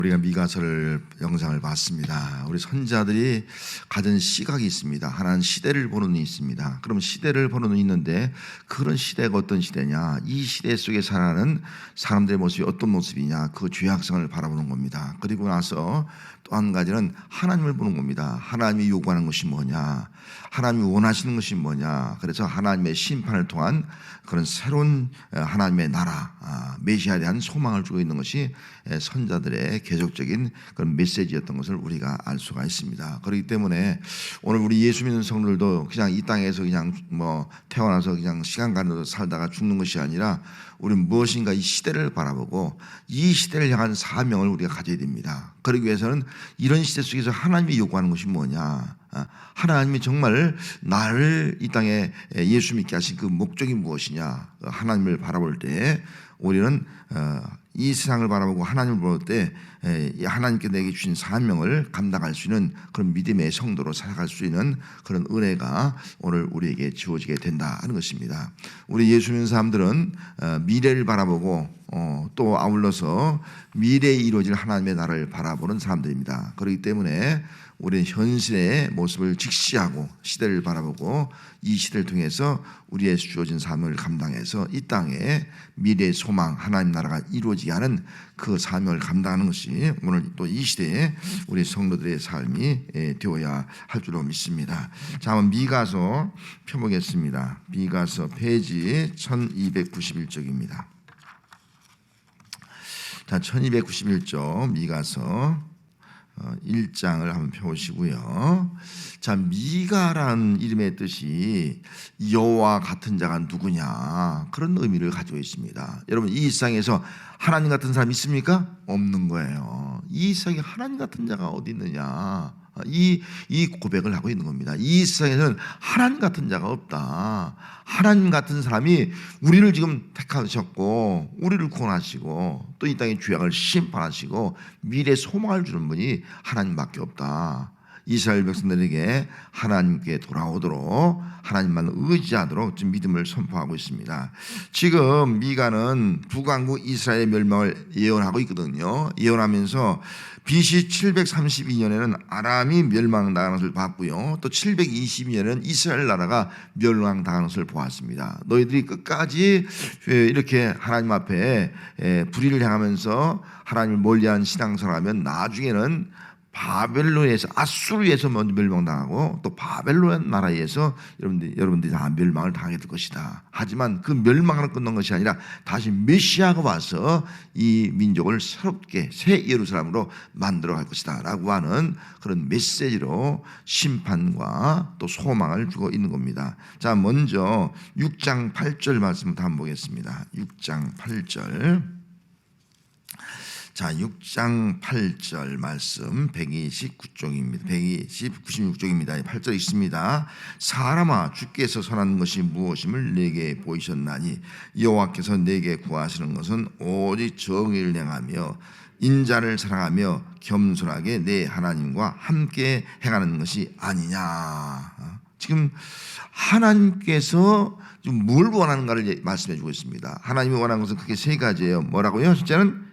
우리가 미가서를 영상을 봤습니다. 우리 선자들이 가진 시각이 있습니다. 하나는 시대를 보는 눈이 있습니다. 그럼 시대를 보는 눈이 있는데 그런 시대가 어떤 시대냐? 이 시대 속에 살아가는 사람들의 모습이 어떤 모습이냐? 그 죄악성을 바라보는 겁니다. 그리고 나서 또 한 가지는 하나님을 보는 겁니다. 하나님이 요구하는 것이 뭐냐? 하나님이 원하시는 것이 뭐냐? 그래서 하나님의 심판을 통한 그런 새로운 하나님의 나라, 메시아에 대한 소망을 주고 있는 것이 선자들의 계속적인 그런 메시지였던 것을 우리가 알 수가 있습니다. 그렇기 때문에 오늘 우리 예수 믿는 성도들도 그냥 이 땅에서 그냥 태어나서 그냥 시간 가는 살다가 죽는 것이 아니라 우리는 무엇인가 이 시대를 바라보고 이 시대를 향한 사명을 우리가 가져야 됩니다. 그러기 위해서는 이런 시대 속에서 하나님이 요구하는 것이 뭐냐? 하나님이 정말 나를 이 땅에 예수 믿게 하신 그 목적이 무엇이냐? 하나님을 바라볼 때 우리는 이 세상을 바라보고 하나님을 볼 때 하나님께 내게 주신 사명을 감당할 수 있는 그런 믿음의 성도로 살아갈 수 있는 그런 은혜가 오늘 우리에게 주어지게 된다 하는 것입니다. 우리 예수 믿는 사람들은 미래를 바라보고 또 아울러서 미래에 이루어질 하나님의 나라를 바라보는 사람들입니다. 그렇기 때문에 우리는 현실의 모습을 직시하고 시대를 바라보고 이 시대를 통해서 우리의 주어진 사명을 감당해서 이 땅에 미래의 소망 하나님 나라가 이루어지게 하는 그 사명을 감당하는 것이 오늘 또 이 시대에 우리 성도들의 삶이 되어야 할 줄로 믿습니다. 자, 한번 미가서 펴보겠습니다. 미가서 페이지 1291쪽입니다. 자, 1291쪽 미가서 1장을 한번 펴보시고요. 자, 미가라는 이름의 뜻이 여호와 같은 자가 누구냐 그런 의미를 가지고 있습니다. 여러분 이 세상에서 하나님 같은 사람 있습니까? 없는 거예요. 이 세상에 하나님 같은 자가 어디 있느냐 이 고백을 하고 있는 겁니다. 이 세상에는 하나님 같은 자가 없다. 하나님 같은 사람이 우리를 지금 택하셨고 우리를 구원하시고 또 이 땅의 죄악을 심판하시고 미래 소망을 주는 분이 하나님밖에 없다. 이스라엘 백성들에게 하나님께 돌아오도록 하나님만 의지하도록 지금 믿음을 선포하고 있습니다. 지금 미가는 북왕국 이스라엘의 멸망을 예언하고 있거든요. 예언하면서 BC 732년에는 아람이 멸망당하는 것을 봤고요. 또 722년에는 이스라엘 나라가 멸망당하는 것을 보았습니다. 너희들이 끝까지 이렇게 하나님 앞에 불의를 행하면서 하나님을 멀리한 신앙생활하면 나중에는 바벨론에서 아수르에서 먼저 멸망당하고 또 바벨론 나라에서 여러분들이 다 멸망을 당하게 될 것이다. 하지만 그 멸망으로 끝난 것이 아니라 다시 메시아가 와서 이 민족을 새롭게 새 예루살렘으로 만들어 갈 것이다 라고 하는 그런 메시지로 심판과 또 소망을 주고 있는 겁니다. 자, 먼저 6장 8절 말씀부터 한번 보겠습니다. 6장 8절. 자, 6장 8절 말씀 129쪽입니다. 196쪽입니다. 8절 있습니다. 사람아, 주께서 선한 것이 무엇임을 내게 보이셨나니 여호와께서 내게 구하시는 것은 오직 정의를 행하며 인자를 사랑하며 겸손하게 내 하나님과 함께 행하는 것이 아니냐. 지금 하나님께서 뭘 원하는가를 말씀해 주고 있습니다. 하나님이 원하는 것은 크게 세 가지예요. 뭐라고요? 첫째는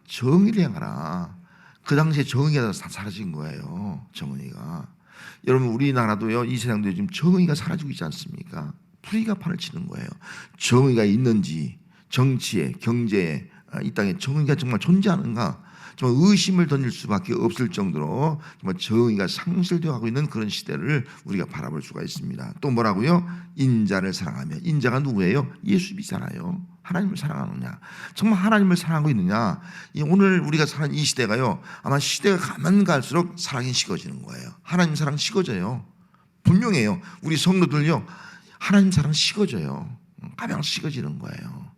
정의를 행하라. 그 당시에 정의가 사라진 거예요. 정의가. 여러분 우리나라도요, 이 세상도 지금 정의가 사라지고 있지 않습니까? 불의가 판을 치는 거예요. 정의가 있는지, 정치에, 경제에, 이 땅에 정의가 정말 존재하는가? 정말 의심을 던질 수밖에 없을 정도로 정말 정의가 상실되어 가고 있는 그런 시대를 우리가 바라볼 수가 있습니다. 또 뭐라고요? 인자를 사랑하며. 인자가 누구예요? 예수님이잖아요. 하나님을 사랑하느냐, 정말 하나님을 사랑하고 있느냐. 오늘 우리가 사는 이 시대가요, 아마 시대가 가면 갈수록 사랑이 식어지는 거예요. 하나님 사랑 식어져요. 분명해요. 우리 성도들요, 하나님 사랑 식어져요. 가면 식어지는 거예요.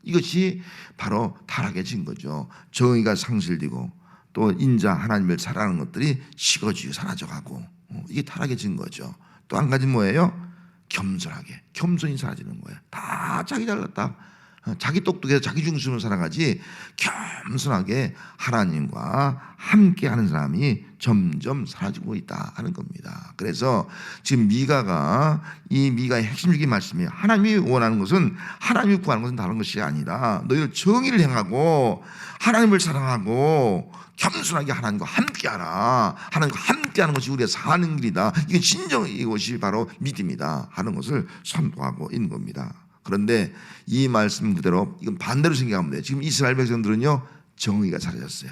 이것이 바로 타락해진 거죠. 정의가 상실되고 또 인자 하나님을 사랑하는 것들이 식어지고 사라져가고 이게 타락해진 거죠. 또 한 가지 뭐예요? 겸손하게, 겸손이 사라지는 거예요. 다 자기 잘났다, 자기 똑똑해서 자기 중심으로 살아가지 겸손하게 하나님과 함께하는 사람이 점점 사라지고 있다 하는 겁니다. 그래서 지금 이 미가의 핵심적인 말씀이에요. 하나님이 원하는 것은, 하나님이 구하는 것은 다른 것이 아니라 너희들 정의를 행하고 하나님을 사랑하고 겸손하게 하나님과 함께하라. 하나님과 함께하는 것이 우리가 사는 길이다. 이게 진정 이것이 바로 믿음이다 하는 것을 선포하고 있는 겁니다. 그런데 이 말씀 그대로 이건 반대로 생각하면 돼요. 지금 이스라엘 백성들은요, 정의가 사라졌어요.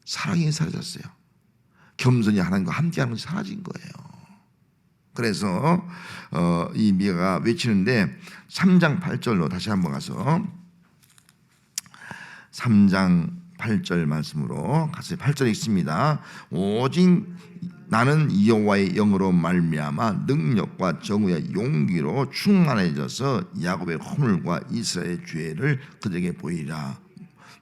사랑이 사라졌어요. 겸손히 하나님과 함께하는 것이 사라진 거예요. 그래서 이 미가가 외치는데 3장 8절로 다시 한번 가서 3장 8절 말씀으로 가서 8절에 있습니다. 오직 나는 여호와의 영으로 말미암아 능력과 정의와 용기로 충만해져서 야곱의 허물과 이스라엘의 죄를 그들에게 보이라.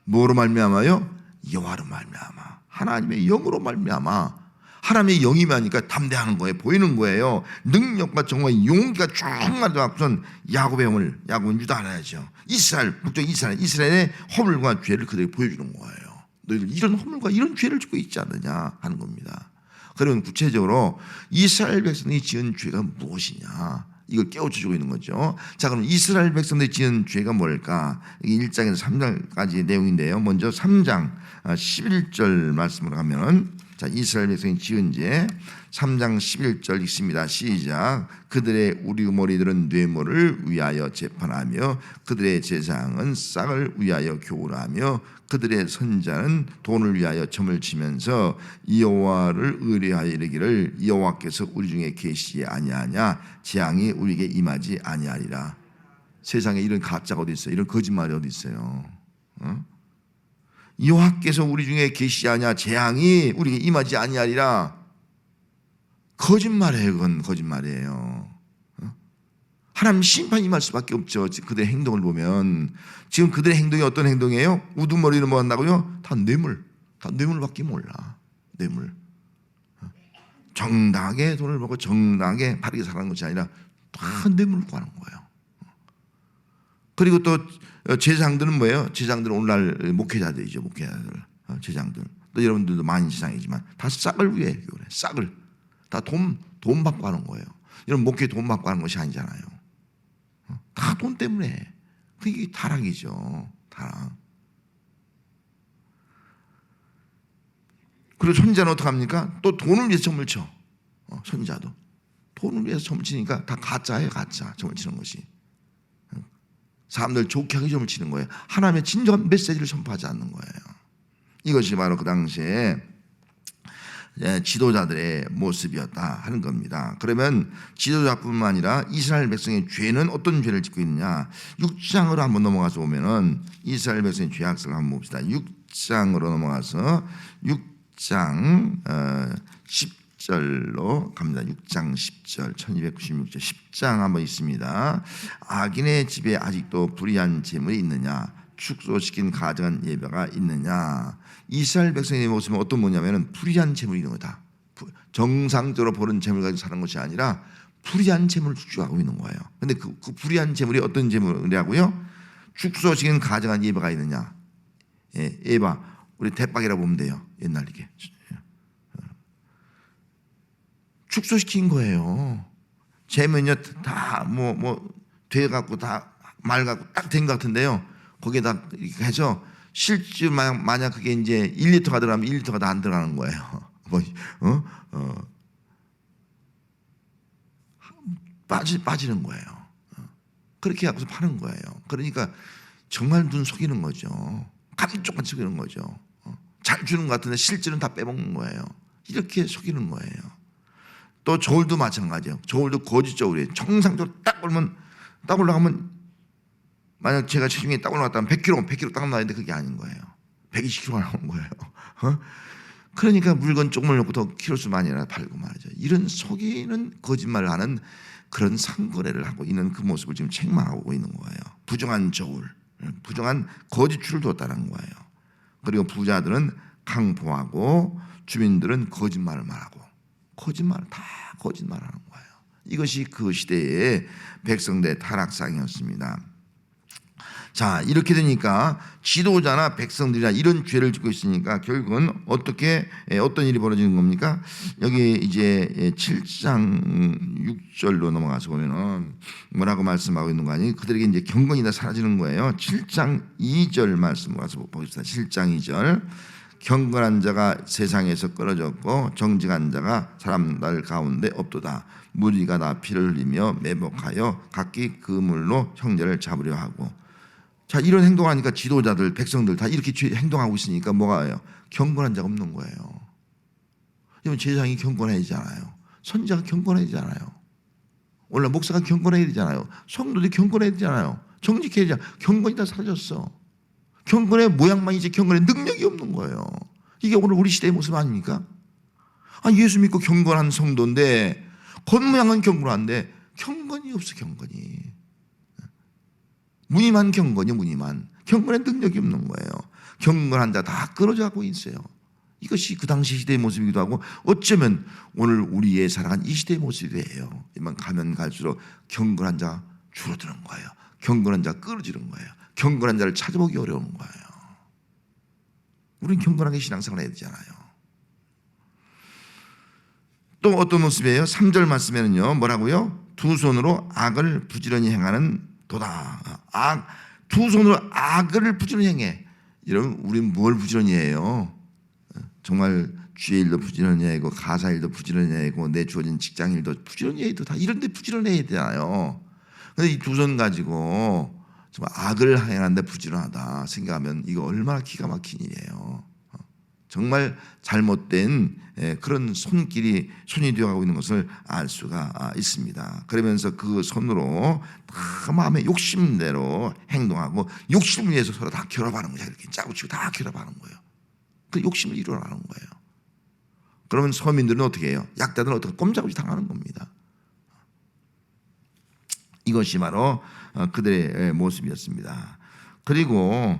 뭐로 말미암아요? 여호와로 말미암아. 하나님의 영으로 말미암아. 하나님의 영이 하니까 담대하는 거예요. 보이는 거예요. 능력과 정의와 용기가 충만해져서 야곱의 허물, 야곱은 유다 알아야죠. 이스라엘, 북쪽 이스라엘의 허물과 죄를 그들에게 보여주는 거예요. 너희들 이런 허물과 이런 죄를 짓고 있지 않느냐 하는 겁니다. 그러면 구체적으로 이스라엘 백성이 지은 죄가 무엇이냐, 이걸 깨우쳐주고 있는 거죠. 자, 그럼 이스라엘 백성들이 지은 죄가 뭘까? 이게 1장에서 3장까지의 내용인데요. 먼저 3장 11절 말씀으로 가면, 자, 이스라엘 백성이 지은 죄 3장 11절 읽습니다. 시작. 그들의 우리머리들은 뇌물을 위하여 재판하며 그들의 제사장은 싹을 위하여 교훈하며 그들의 선자는 돈을 위하여 점을 치면서 여호와를 의뢰하여 이르기를 여호와께서 우리 중에 계시지 아니하냐, 재앙이 우리에게 임하지 아니하리라. 세상에 이런 가짜가 어디 있어요? 이런 거짓말이 어디 있어요? 여호와께서 우리 중에 계시지 아니하냐, 재앙이 우리에게 임하지 아니하리라. 거짓말이에요. 그건 거짓말이에요. 하나님 심판이 임할 수밖에 없죠. 그들의 행동을 보면. 지금 그들의 행동이 어떤 행동이에요? 우두머리를 뭐 한다고요? 다 뇌물밖에 몰라. 뇌물. 정당하게 돈을 벌고 정당하게 바르게 살아가는 것이 아니라 다 뇌물을 구하는 거예요. 그리고 또 제사장들은 뭐예요? 제사장들은 오늘날 목회자들이죠. 목회자들, 제사장들. 또 여러분들도 많이 세상이지만 다 싹을 위해 교훈해. 싹을 다 돈 받고 하는 거예요. 여러분, 목회 돈 받고 하는 것이 아니잖아요. 다 돈 때문에. 그게 타락이죠. 타락. 그리고 선지자는 어떻게 합니까? 또 돈을 위해서 점을 쳐. 선지자도 돈을 위해서 점을 치니까 다 가짜예요. 가짜. 점을 치는 것이. 사람들 좋게 하기 점을 치는 거예요. 하나님의 진정한 메시지를 선포하지 않는 거예요. 이것이 바로 그 당시에 지도자들의 모습이었다 하는 겁니다. 그러면 지도자뿐만 아니라 이스라엘 백성의 죄는 어떤 죄를 짓고 있느냐? 6장으로 한번 넘어가서 보면은 이스라엘 백성의 죄악성을 한번 봅시다. 6장으로 넘어가서 6장 10절로 갑니다. 6장 10절 1296절 10장 한번 있습니다. 악인의 집에 아직도 불의한 재물이 있느냐? 축소시킨 가증한 예배가 있느냐? 이스라엘 백성의 모습은 어떤 뭐냐면은 불의한 재물이 있는 거다. 정상적으로 보는 재물 가지고 사는 것이 아니라 불의한 재물을 축적하고 있는 거예요. 근데 그 불의한 재물이 어떤 재물이라고요? 축소시킨 가증한 예배가 있느냐? 예바, 우리 대박이라고 보면 돼요. 옛날 이게 축소시킨 거예요. 재면요 다 돼 갖고 다 말 갖고 딱 된 것 같은데요. 거기에다 이렇게 해서 실제 만약 그게 이제 1리터가 들어가면 1리터가 다 안 들어가는 거예요. 빠지는 거예요. 그렇게 갖고서 파는 거예요. 그러니까 정말 눈 속이는 거죠. 감쪽같이 속이는 거죠. 잘 주는 것 같은데 실제는 다 빼먹는 거예요. 이렇게 속이는 거예요. 또 저울도 마찬가지예요. 저울도 거짓저울이에요. 정상적으로 딱 올라가면 만약 제가 체중이 딱 올라갔다면 100kg 딱 나왔는데 그게 아닌 거예요. 120kg가 나온 거예요. 그러니까 물건 조금을 넣고 더 키로수 많이 팔고 말이죠. 이런 속이는 거짓말을 하는 그런 상거래를 하고 있는 그 모습을 지금 책망하고 있는 거예요. 부정한 저울, 부정한 거짓줄을 뒀다는 거예요. 그리고 부자들은 강포하고 주민들은 거짓말을 말하고 다 거짓말하는 거예요. 이것이 그 시대의 백성들의 타락상이었습니다. 자, 이렇게 되니까 지도자나 백성들이나 이런 죄를 짓고 있으니까 결국은 어떻게 어떤 일이 벌어지는 겁니까? 여기 이제 7장 6절로 넘어가서 보면은 뭐라고 말씀하고 있는 거 아니에요? 그들에게 이제 경건이 다 사라지는 거예요. 7장 2절 말씀 와서 보겠습니다. 7장 2절. 경건한 자가 세상에서 끊어졌고 정직한 자가 사람들 가운데 없도다. 무리가 다 피를 흘리며 매복하여 각기 그물로 형제를 잡으려 하고. 자, 이런 행동하니까 지도자들, 백성들 다 이렇게 행동하고 있으니까 뭐가요? 경건한 자가 없는 거예요. 여러분, 제사장이 경건해야 되잖아요. 선지자가 경건해야 되잖아요. 원래 목사가 경건해야 되잖아요. 성도들이 경건해야 되잖아요. 정직해야 되잖아요. 경건이 다 사라졌어. 경건의 모양만 이제 경건의 능력이 없는 거예요. 이게 오늘 우리 시대의 모습 아닙니까? 예수 믿고 경건한 성도인데 겉모양은 경건한데 경건이 없어. 경건이 무늬만 경건이 무늬만 경건의 능력이 없는 거예요. 경건한 자 다 끌어져 가고 있어요. 이것이 그 당시 시대의 모습이기도 하고 어쩌면 오늘 우리의 살아간 이 시대의 모습이에요. 이만 가면 갈수록 경건한 자 줄어드는 거예요. 경건한 자 끌어지는 거예요. 경건한 자를 찾아보기 어려운 거예요. 우리는 경건하게 신앙생활을 해야 되잖아요. 또 어떤 모습이에요? 3절 말씀에는요 뭐라고요? 두 손으로 악을 부지런히 행하는 도다. 두 손으로 악을 부지런히 행해. 여러분, 우리는 뭘 부지런히 해요? 정말 주의 일도 부지런히 하고 가사 일도 부지런히 하고 내 주어진 직장 일도 부지런히 해도 다 이런 데 부지런히 해야 되잖아요. 근데 이 두 손 가지고 정말 악을 행하는데 부지런하다 생각하면 이거 얼마나 기가 막힌 일이에요. 정말 잘못된 그런 손이 되어가고 있는 것을 알 수가 있습니다. 그러면서 그 손으로 다 마음의 욕심대로 행동하고 욕심을 위해서 서로 다 결합하는 거예요. 이렇게 짜고치고 다 결합하는 거예요. 그 욕심을 이루어가는 거예요. 그러면 서민들은 어떻게 해요? 약자들은 어떻게 꼼짝없이 당하는 겁니다. 이것이 바로 그들의 모습이었습니다. 그리고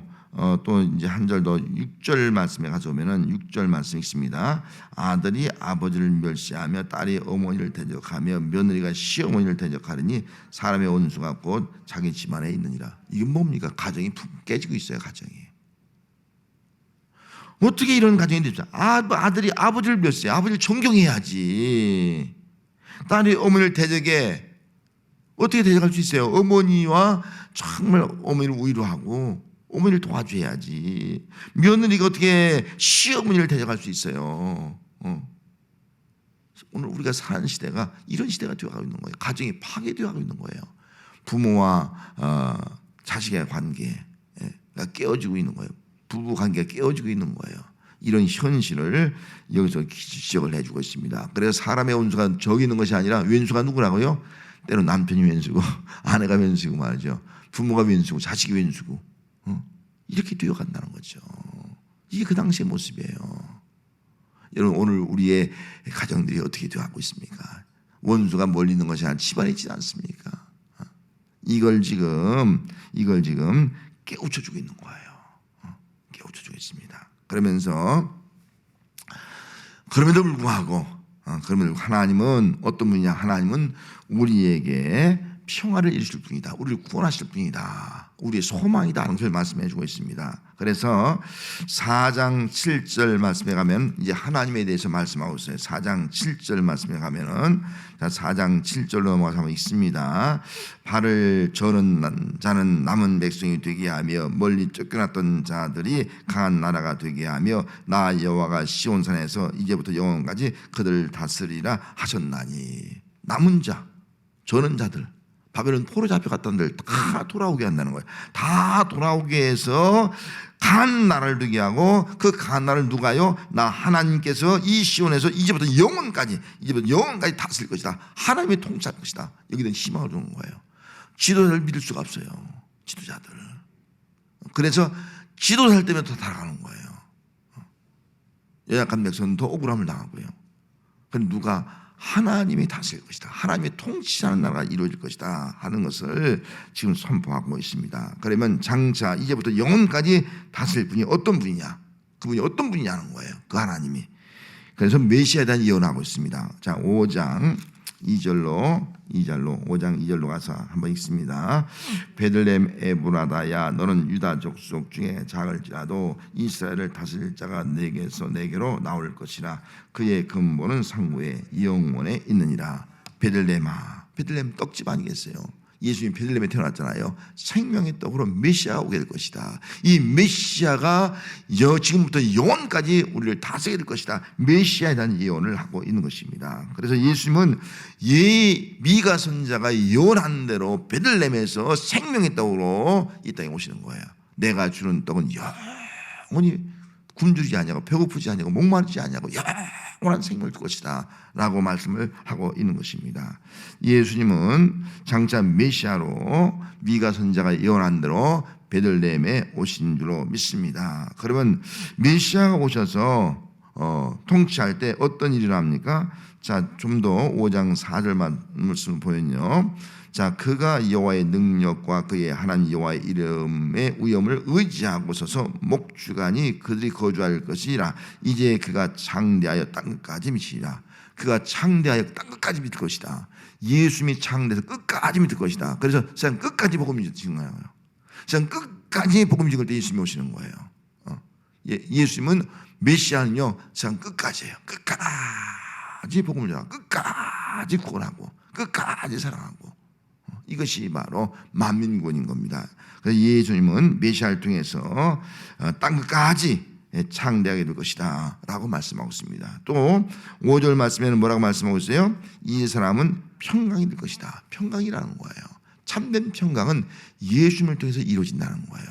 또 이제 한 절 더 6절 말씀에 가져오면은 6절 말씀이 있습니다. 아들이 아버지를 멸시하며 딸이 어머니를 대적하며 며느리가 시어머니를 대적하리니 사람의 원수가 곧 자기 집안에 있느니라. 이게 뭡니까? 가정이 푹 깨지고 있어요. 가정이. 어떻게 이런 가정이 되죠? 아들이 아버지를 멸시해. 아버지를 존경해야지. 딸이 어머니를 대적해. 어떻게 대적할 수 있어요? 어머니와 정말 어머니를 위로하고 어머니를 도와줘야지. 며느리가 어떻게 시어머니를 대적할 수 있어요? 오늘 우리가 사는 시대가 이런 시대가 되어가고 있는 거예요. 가정이 파괴되어가고 있는 거예요. 부모와 자식의 관계가 깨어지고 있는 거예요. 부부 관계가 깨어지고 있는 거예요. 이런 현실을 여기서 지적을 해주고 있습니다. 그래서 사람의 원수가 저기 있는 것이 아니라 왼수가 누구라고요? 때로 남편이 왼수고 아내가 왼수고 말이죠. 부모가 왼수고 자식이 왼수고 이렇게 되어간다는 거죠. 이게 그 당시의 모습이에요. 여러분, 오늘 우리의 가정들이 어떻게 되어가고 있습니까? 원수가 멀리 있는 것이 아니라 집안에 있지 않습니까? 이걸 지금 깨우쳐주고 있는 거예요. 깨우쳐주고 있습니다. 그러면서 그럼에도 불구하고 하나님은 어떤 분이냐? 하나님은 우리에게 평화를 이루실 분이다. 우리를 구원하실 분이다. 우리의 소망이다 하는 것을 말씀해 주고 있습니다. 그래서 4장 7절 말씀에 가면 이제 하나님에 대해서 말씀하고 있어요. 4장 7절 말씀에 가면은 4장 7절로 넘어가서 한번 읽습니다. 발을 저는 자는 남은 백성이 되게 하며 멀리 쫓겨났던 자들이 강한 나라가 되게 하며 나 여호와가 시온산에서 이제부터 영원까지 그들을 다스리라 하셨나니. 남은 자, 저는 자들, 바벨론 포로 잡혀갔던 들 다 돌아오게 한다는 거예요. 다 돌아오게 해서 강한 나라를 되게 하고 그 강한 나라를 누가요? 나 하나님께서 이 시온에서 이제부터 영원까지 다스릴 것이다. 하나님이 통치할 것이다. 여기는 희망을 주는 거예요. 지도자를 믿을 수가 없어요. 지도자들. 그래서 지도자를 때문에 더 달아가는 거예요. 연약한 백성은 더 억울함을 당하고요. 그럼 누가 하나님이 다스릴 것이다. 하나님의 통치하는 나라가 이루어질 것이다 하는 것을 지금 선포하고 있습니다. 그러면 장차 이제부터 영원까지 다스릴 분이 어떤 분이냐? 그분이 어떤 분이냐는 거예요. 그 하나님이. 그래서 메시아에 대한 예언하고 있습니다. 자, 5장 2절로 5장 2절로 가서 한번 읽습니다. 베들레헴 에브라다야 너는 유다 족속 중에 작을지라도 이스라엘을 다스릴 자가 내게서 내게로 나올 것이라. 그의 근본은 상고의 영원에 있느니라. 베들레헴아, 베들레헴 떡집 아니겠어요? 예수님이 베들레헴에 태어났잖아요. 생명의 떡으로 메시아가 오게 될 것이다. 이 메시아가 지금부터 영원까지 우리를 다스리게 될 것이다. 메시아에 대한 예언을 하고 있는 것입니다. 그래서 예수님은 미가 선지자가 예언한 대로 베들레헴에서 생명의 떡으로 이 땅에 오시는 거예요. 내가 주는 떡은 영원히 굶주리지 아니하고 배고프지 아니하고 목마르지 아니하고 영원한 생명을 줄 것이다 라고 말씀을 하고 있는 것입니다. 예수님은 장차 메시아로 미가 선지자가 예언한 대로 베들레헴에 오신 줄로 믿습니다. 그러면 메시아가 오셔서 통치할 때 어떤 일을 합니까? 자, 좀 더 5장 4절 말씀을 보면요. 자, 그가 여호와의 능력과 그의 하나님 여호와의 이름의 위엄을 의지하고 서서 목주간이 그들이 거주할 것이라. 이제 그가 창대하여 땅끝까지 미치리라. 그가 창대하여 땅끝까지 미칠 것이다. 예수님이 창대해서 끝까지 미칠 것이다. 그래서 세상 끝까지 복음이 지는 거예요. 세상 끝까지 복음이 지을 때 예수님이 오시는 거예요. 예수님은 메시아는요, 세상 끝까지예요. 끝까지 복음을 전하고 끝까지 구원하고 끝까지 사랑하고 이것이 바로 만민구원인 겁니다. 그래서 예수님은 메시아를 통해서 땅끝까지 창대하게 될 것이다 라고 말씀하고 있습니다. 또 5절 말씀에는 뭐라고 말씀하고 있어요? 이 사람은 평강이 될 것이다. 평강이라는 거예요. 참된 평강은 예수님을 통해서 이루어진다는 거예요.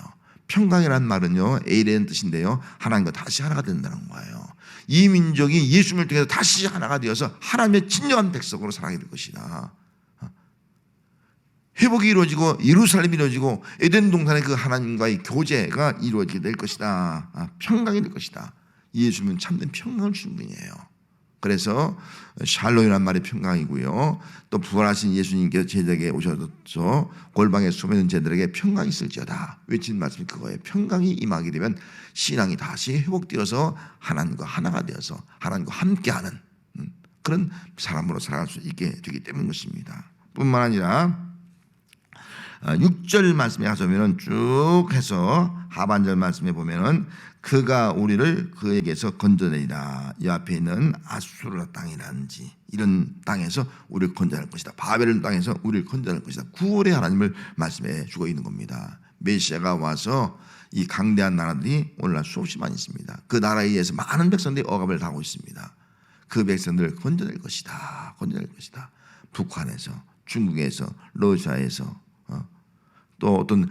평강이라는 말은요, 에이라는 뜻인데요, 하나님과 다시 하나가 된다는 거예요. 이 민족이 예수님을 통해서 다시 하나가 되어서 하나님의 진정한 백성으로 살아가게 될 것이다. 회복이 이루어지고 예루살렘이 이루어지고 에덴 동산의 그 하나님과의 교제가 이루어지게 될 것이다. 평강이 될 것이다. 예수님은 참된 평강을 주신 분이에요. 그래서 샬롬이라는 말이 평강이고요. 또 부활하신 예수님께서 제자에게 오셔서 골방에 숨어있는 제들에게 평강이 있을지어다 외친 말씀이 그거예요. 평강이 임하게 되면 신앙이 다시 회복되어서 하나님과 하나가 되어서 하나님과 함께하는 그런 사람으로 살아갈 수 있게 되기 때문인 것입니다. 뿐만 아니라 6절 말씀에 가서 보면 쭉 해서 하반절 말씀에 보면은 그가 우리를 그에게서 건져내리라. 이 앞에 있는 아수르 땅이라든지 이런 땅에서 우리를 건져낼 것이다. 바벨론 땅에서 우리를 건져낼 것이다. 구원의 하나님을 말씀해 주고 있는 겁니다. 메시아가 와서 이 강대한 나라들이 오늘날 수없이 많이 있습니다. 그 나라에 의해서 많은 백성들이 억압을 당하고 있습니다. 그 백성들을 건져낼 것이다. 건져낼 것이다. 북한에서, 중국에서, 러시아에서 또 어떤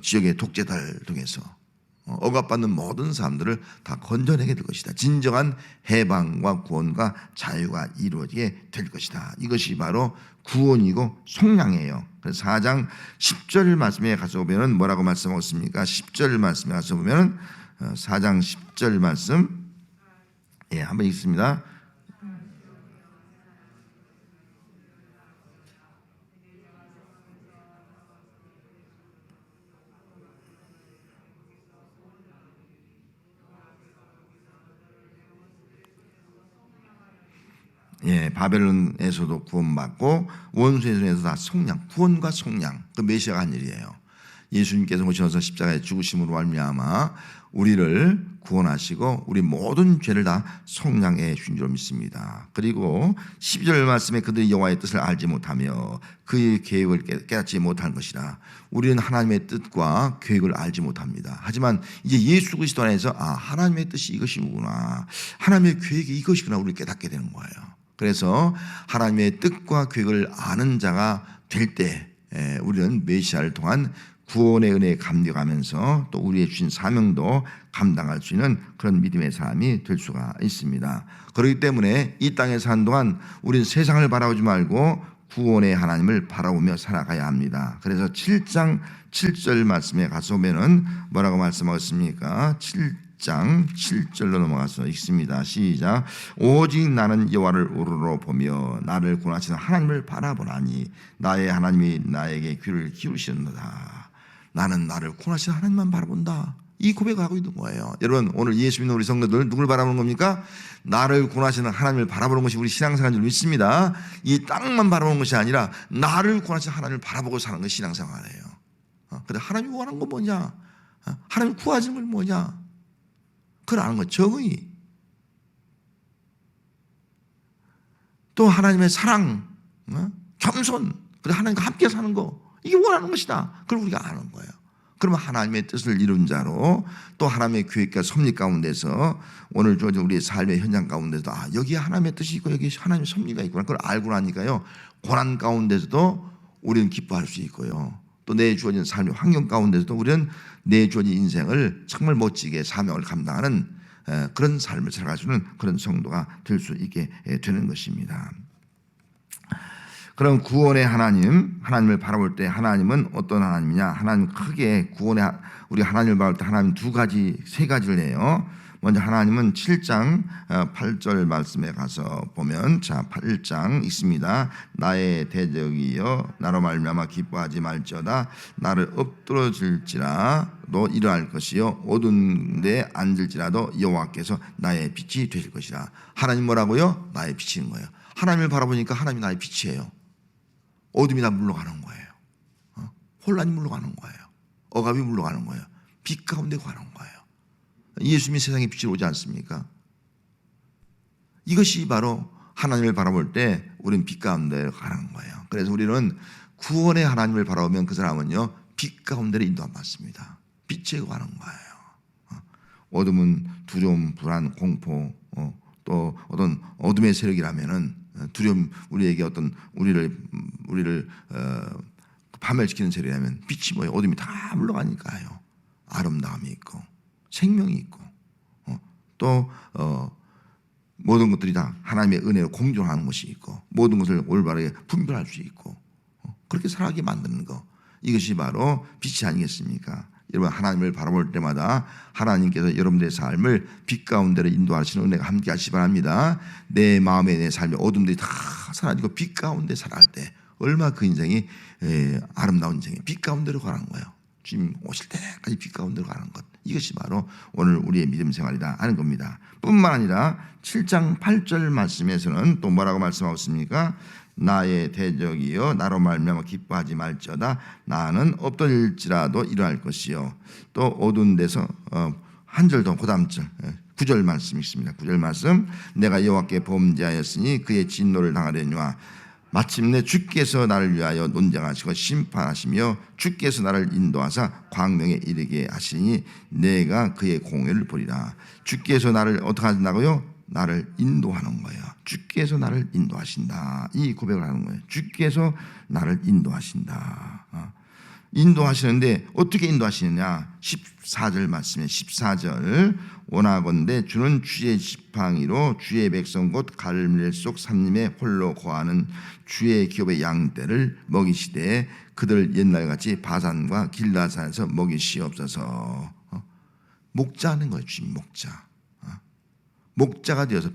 지역의 독재자를 통해서 억압받는 모든 사람들을 다 건져내게 될 것이다. 진정한 해방과 구원과 자유가 이루어지게 될 것이다. 이것이 바로 구원이고 속량이에요. 그래서 4장 10절 말씀에 가서 보면 뭐라고 말씀하고 있습니까? 10절 말씀에 가서 보면 4장 10절 말씀 한번 읽습니다. 바벨론에서도 구원받고 원수의 손에서 다 속량, 구원과 속량, 그 메시아가 한 일이에요. 예수님께서 오셔서 십자가에 죽으심으로 말미암아 우리를 구원하시고 우리 모든 죄를 다 속량해 주신 줄 믿습니다. 그리고 12절 말씀에 그들이 여호와의 뜻을 알지 못하며 그의 계획을 깨닫지 못한 것이라. 우리는 하나님의 뜻과 계획을 알지 못합니다. 하지만 이제 예수 그리스도 안에서 하나님의 뜻이 이것이구나, 하나님의 계획이 이것이구나 우리를 깨닫게 되는 거예요. 그래서 하나님의 뜻과 계획을 아는 자가 될 때 우리는 메시아를 통한 구원의 은혜에 감격하면서 또 우리의 주신 사명도 감당할 수 있는 그런 믿음의 사람이 될 수가 있습니다. 그렇기 때문에 이 땅에 사는 동안 우리는 세상을 바라보지 말고 구원의 하나님을 바라보며 살아가야 합니다. 그래서 7장 7절 말씀에 가서 보면은 뭐라고 말씀하셨습니까? 7장 7절로 넘어가서 읽습니다. 시작. 오직 나는 여호와를 우러러 보며 나를 구원하시는 하나님을 바라보나니 나의 하나님이 나에게 귀를 기울이시는도다. 나는 나를 구원하시는 하나님만 바라본다. 이 고백을 하고 있는 거예요. 여러분, 오늘 예수 믿는 우리 성도들 누굴 바라보는 겁니까? 나를 구원하시는 하나님을 바라보는 것이 우리 신앙생활인 줄 믿습니다. 이 땅만 바라보는 것이 아니라 나를 구원하시는 하나님을 바라보고 사는 것이 신앙생활이에요. 근데 하나님이 원하는 건 뭐냐? 하나님이 구하시는 건 뭐냐? 그걸 아는 것, 정의. 또 하나님의 사랑, 겸손, 그리고 하나님과 함께 사는 거, 이게 원하는 것이다. 그걸 우리가 아는 거예요. 그러면 하나님의 뜻을 이룬 자로 또 하나님의 계획과 섭리 가운데서 오늘 주어진 우리의 삶의 현장 가운데서도 여기에 하나님의 뜻이 있고 여기 하나님의 섭리가 있구나. 그걸 알고 나니까요, 고난 가운데서도 우리는 기뻐할 수 있고요, 또 내 주어진 삶의 환경 가운데서도 우리는 내 주어진 인생을 정말 멋지게 사명을 감당하는 그런 삶을 살아가주는 그런 성도가 될 수 있게 되는 것입니다. 그럼 구원의 하나님을 바라볼 때 하나님은 어떤 하나님이냐? 하나님 크게 우리 하나님을 바라볼 때 하나님 세 가지를 해요. 먼저 하나님은 7장 8절 말씀에 가서 보면, 자, 8장 있습니다. 나의 대적이여 나로 말미암아 기뻐하지 말지어다. 나를 엎드러질지라도 이러할 것이요 어두운 데 앉을지라도 여호와께서 나의 빛이 되실 것이라. 하나님 뭐라고요? 나의 빛인 거예요. 하나님을 바라보니까 하나님이 나의 빛이에요. 어둠이 다 물러가는 거예요. 혼란이 물러가는 거예요. 억압이 물러가는 거예요. 빛 가운데 가는 거예요. 예수님이 세상에 빛이 오지 않습니까? 이것이 바로 하나님을 바라볼 때 우리는 빛 가운데 가는 거예요. 그래서 우리는 구원의 하나님을 바라보면 그 사람은요, 빛 가운데로 인도함 받습니다. 빛에 가는 거예요. 어둠은 두려움, 불안, 공포, 또 어떤 어둠의 세력이라면은 두려움, 우리에게 어떤 우리를 파멸시키는 세력이라면 빛이 뭐예요? 어둠이 다 물러가니까요. 아름다움이 있고 생명이 있고 또 모든 것들이 다 하나님의 은혜로 공존하는 것이 있고 모든 것을 올바르게 분별할 수 있고 그렇게 살아가게 만드는 것, 이것이 바로 빛이 아니겠습니까? 여러분, 하나님을 바라볼 때마다 하나님께서 여러분들의 삶을 빛 가운데로 인도하시는 은혜가 함께 하시기 바랍니다. 내 마음에 내 삶의 어둠들이 다 사라지고 빛 가운데 살아갈 때 얼마나 그 인생이 아름다운 인생이 빛 가운데로 가는 거예요. 주님 오실 때까지 빛 가운데로 가는 것, 이것이 바로 오늘 우리의 믿음 생활이다 하는 겁니다. 뿐만 아니라 7장 8절 말씀에서는 또 뭐라고 말씀하고 있습니까? 나의 대적이여 나로 말미암아 기뻐하지 말지어다. 나는 엎드릴지라도 이러할 것이요 또 어두운 데서 한 절 더 그다음 절 9절 말씀이 있습니다. 9절 말씀, 내가 여호와께 범죄하였으니 그의 진노를 당하려니와 마침내 주께서 나를 위하여 논쟁하시고 심판하시며 주께서 나를 인도하사 광명에 이르게 하시니 내가 그의 공의를 보리라. 주께서 나를 어떻게 하신다고요? 나를 인도하는 거예요. 주께서 나를 인도하신다. 이 고백을 하는 거예요. 주께서 나를 인도하신다. 인도하시는데 어떻게 인도하시느냐? 14절 말씀에 14절, 원하건대 주는 주의 지팡이로 주의 백성 곧 갈멜 속 산림에 홀로 거하는 주의 기업의 양떼를 먹이시되 그들 옛날같이 바산과 길라산에서 먹이시옵소서. 목자하는 거예요. 주님 목자. 목자가 되어서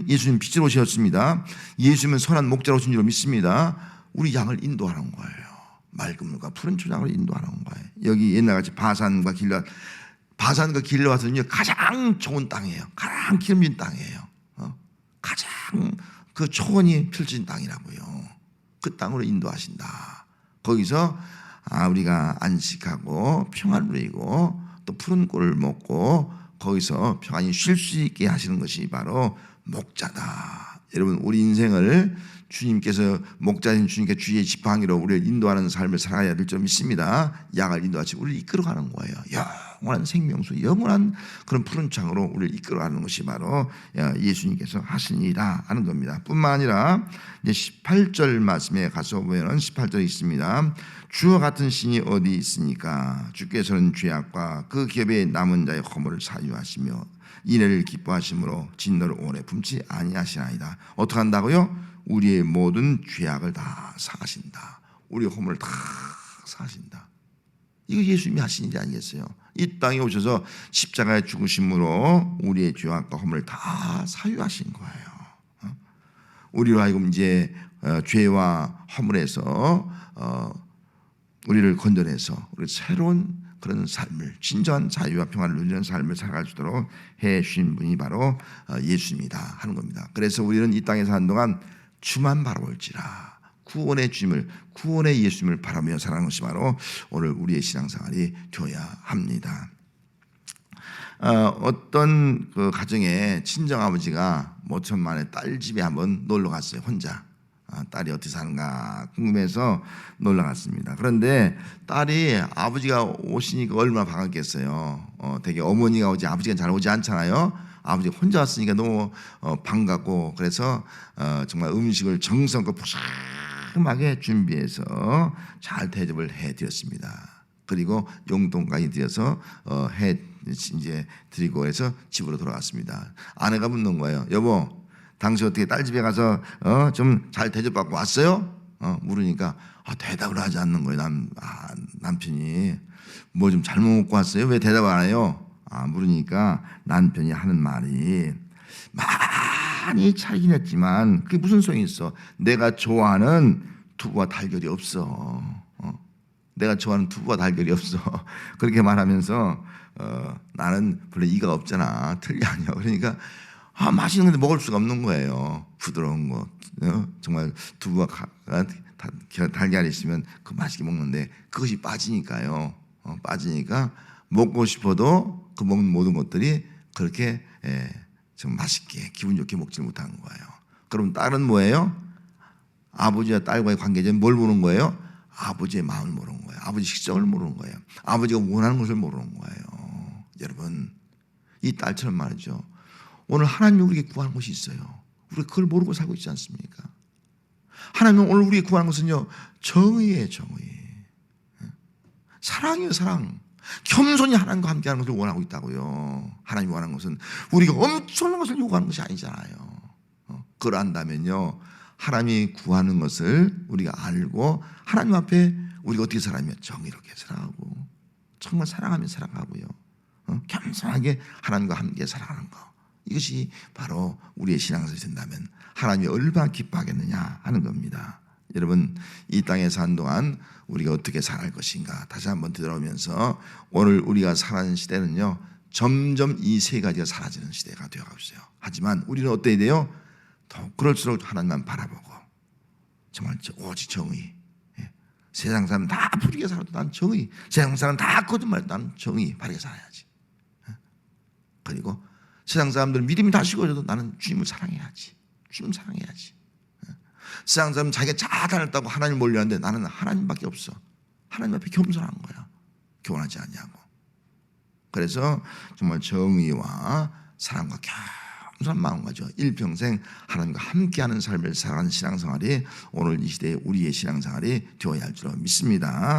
예수님 빛으로 오셨습니다. 예수님은 선한 목자로 오신 줄 믿습니다. 우리 양을 인도하는 거예요. 맑은 물과 푸른 초장으로 인도하는 거예요. 여기 옛날같이 바산과 길라산은요 가장 좋은 땅이에요. 가장 기름진 땅이에요. 가장 그 초원이 펼쳐진 땅이라고요. 그 땅으로 인도하신다. 거기서 우리가 안식하고 평안을 누리고 또 푸른 꼴을 먹고 거기서 평안히 쉴 수 있게 하시는 것이 바로 목자다. 여러분, 우리 인생을 주님께서 목자인 주님께 주의 지팡이로 우리를 인도하는 삶을 살아야 될 줄 믿습니다. 양을 인도하시고 우리를 이끌어가는 거예요. 영원한 생명수, 영원한 그런 푸른 창으로 우리를 이끌어가는 것이 바로 예수님께서 하신 일이다 하는 겁니다. 뿐만 아니라 이제 18절 말씀에 가서 보면 18절이 있습니다. 주와 같은 신이 어디 있습니까? 주께서는 죄악과 그 기업에 남은 자의 허물을 사유하시며 이래를 기뻐하심으로 진노를 오래 품지 아니하시나이다. 어떻게 한다고요? 우리의 모든 죄악을 다 사하신다. 우리의 허물을 다 사하신다. 이거 예수님이 하신 일이 아니겠어요? 이 땅에 오셔서 십자가의 죽으심으로 우리의 죄악과 허물을 다 사유하신 거예요. 우리로 하여금 이제 죄와 허물에서 우리를 건져내서 우리 새로운 그런 삶을, 진정한 자유와 평안을 누리는 삶을 살아갈 수 있도록 해 주신 분이 바로 예수님이다 하는 겁니다. 그래서 우리는 이 땅에 사는 동안 주만 바라볼지라, 구원의 주님을, 구원의 예수님을 바라며 살아가는 것이 바로 오늘 우리의 신앙생활이 되어야 합니다. 어떤 그 가정에 친정아버지가 모처럼 만에 딸 집에 한번 놀러 갔어요. 혼자. 딸이 어떻게 사는가 궁금해서 놀러 갔습니다. 그런데 딸이 아버지가 오시니까 얼마나 반갑겠어요. 되게 어머니가 오지 아버지가 잘 오지 않잖아요. 아버지가 혼자 왔으니까 너무 반갑고, 그래서 정말 음식을 정성껏 푸짐하게 준비해서 잘 대접을 해드렸습니다. 그리고 용돈까지 드려서 이제 드리고 해서 집으로 돌아갔습니다. 아내가 묻는 거예요. 여보, 당신 어떻게 딸 집에 가서 좀 잘 대접받고 왔어요? 물으니까 대답을 하지 않는 거예요. 남편이. 뭐 좀 잘못 먹고 왔어요? 왜 대답 안 해요? 물으니까 남편이 하는 말이, 많이 차리긴 했지만 그게 무슨 소용이 있어. 내가 좋아하는 두부와 달걀이 없어. 내가 좋아하는 두부와 달걀이 없어. 그렇게 말하면서 나는 별로 이가 없잖아. 틀리 아니야. 그러니까 맛있는 건데 먹을 수가 없는 거예요. 부드러운 거, 정말 두부와 달걀이 있으면 그 맛있게 먹는데 그것이 빠지니까요. 빠지니까 먹고 싶어도 그 먹는 모든 것들이 그렇게 좀 맛있게 기분 좋게 먹지 못하는 거예요. 그럼 딸은 뭐예요? 아버지와 딸과의 관계는 뭘 보는 거예요? 아버지의 마음을 모르는 거예요. 아버지 식성을 모르는 거예요. 아버지가 원하는 것을 모르는 거예요. 여러분, 이 딸처럼 말이죠. 오늘 하나님이 우리에게 구하는 것이 있어요. 우리가 그걸 모르고 살고 있지 않습니까? 하나님은 오늘 우리에게 구하는 것은요, 정의예요. 정의. 사랑이에요. 사랑. 겸손히 하나님과 함께하는 것을 원하고 있다고요. 하나님이 원하는 것은 우리가 엄청난 것을 요구하는 것이 아니잖아요. 그걸 안다면요, 하나님이 구하는 것을 우리가 알고 하나님 앞에 우리가 어떻게 살아가면 정의롭게 살아가고, 정말 사랑하며 살아가고요, 겸손하게 하나님과 함께 살아가는 것, 이것이 바로 우리의 신앙생활이 된다면 하나님이 얼마나 기뻐하겠느냐 하는 겁니다. 여러분, 이 땅에 사는 동안 우리가 어떻게 살아갈 것인가 다시 한번 되돌아오면서, 오늘 우리가 살아가는 시대는요, 점점 이 세 가지가 사라지는 시대가 되어가고 있어요. 하지만 우리는 어때야 돼요? 더 그럴수록 하나님만 바라보고, 정말 오직 정의. 세상 사람 다 부리게 살아도 난 정의, 세상 사람 다 거짓말해도 난 정의 바르게 살아야지. 그리고 세상 사람들 믿음이 다 식어져도 나는 주님을 사랑해야지. 주님 사랑해야지. 세상 사람 자기가 잘 다녔다고 하나님 몰려하는데 나는 하나님밖에 없어. 하나님 앞에 겸손한 거야. 교환하지 않냐고. 그래서 정말 정의와 사랑과 겸손한 마음 가지고 일평생 하나님과 함께하는 삶을 살아가는 신앙생활이 오늘 이 시대의 우리의 신앙생활이 되어야 할 줄로 믿습니다.